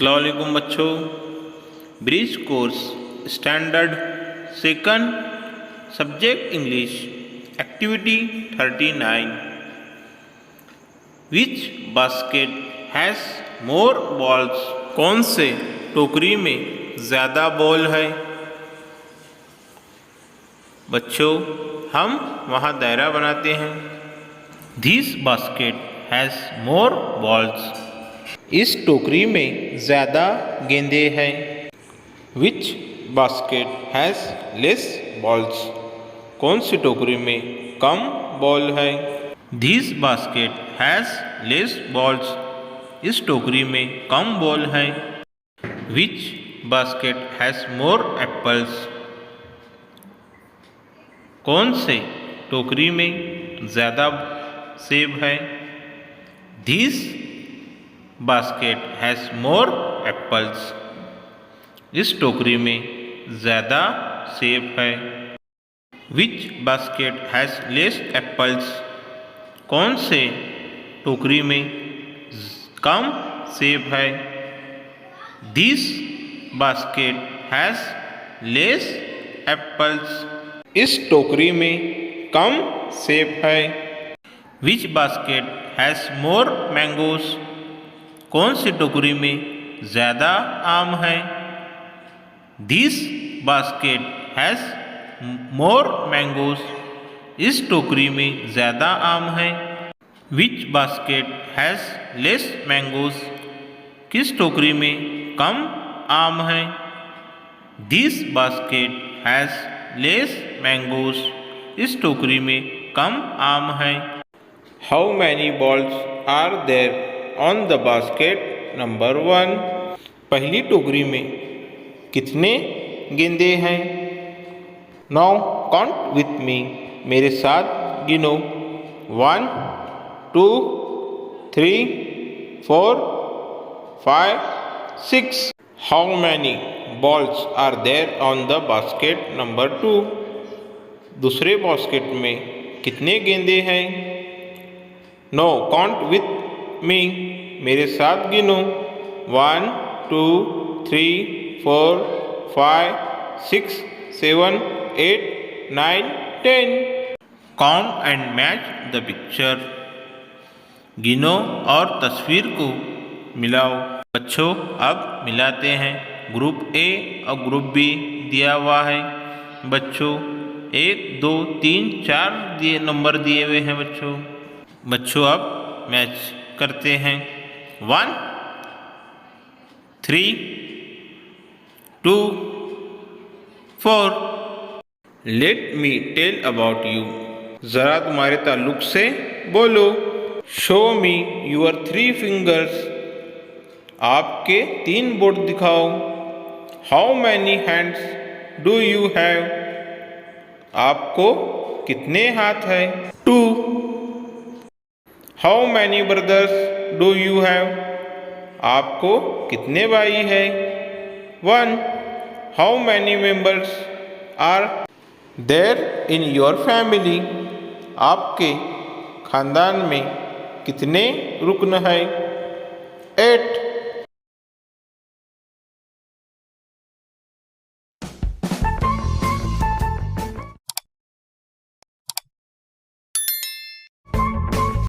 अस्सलाम वालेकुम बच्चों। Bridge course standard second subject English activity 39। Which basket has more balls? कौन से टोकरी में ज़्यादा बॉल है? बच्चों हम वहाँ दायरा बनाते हैं। This basket has more balls. इस टोकरी में ज़्यादा गेंदे हैं। विच बास्केट हैज़ लेस बॉल्स? कौन सी टोकरी में कम बॉल है? This basket has less balls. इस टोकरी में कम बॉल है। Which basket has more apples? कौन से टोकरी में ज़्यादा सेब है? This basket has more apples. इस टोकरी में ज़्यादा सेब है। Which basket has less apples? कौन से टोकरी में कम सेब है? This basket has less apples. इस टोकरी में कम सेब है। Which basket has more mangoes? कौन सी टोकरी में ज़्यादा आम है? This basket has more mangoes. इस टोकरी में ज़्यादा आम है। Which basket has less mangoes? किस टोकरी में कम आम है? This basket has less mangoes. इस टोकरी में कम आम है। How many balls are there on the basket? Number 1। पहली टोकरी में कितने गेंदे हैं? Now count with me. मेरे साथ गिनो। 1 2 3 4 5 6। How many balls are there on the basket? Number 2। दूसरे बास्केट में कितने गेंदे हैं? No count with me. मेरे साथ गिनो। 1 2 3 4 5 6 7 8 9 10। Count and match the picture. गिनो और तस्वीर को मिलाओ। बच्चों अब मिलाते हैं। ग्रुप ए और ग्रुप बी दिया हुआ है। बच्चों 1 2 3 4 नंबर दिए हुए हैं। बच्चों अब मैच करते हैं। 1 3 2 4। Let me tell about you. ज़रा तुम्हारे ताल्लुक से बोलो। Show me your 3 fingers. आपके 3 बोर्ड दिखाओ। How many hands do you have? आपको कितने हाथ हैं? 2। How many brothers do you have? आपको कितने भाई हैं? 1। How many members are there in your family? आपके खानदान में कितने रुकन हैं? 8।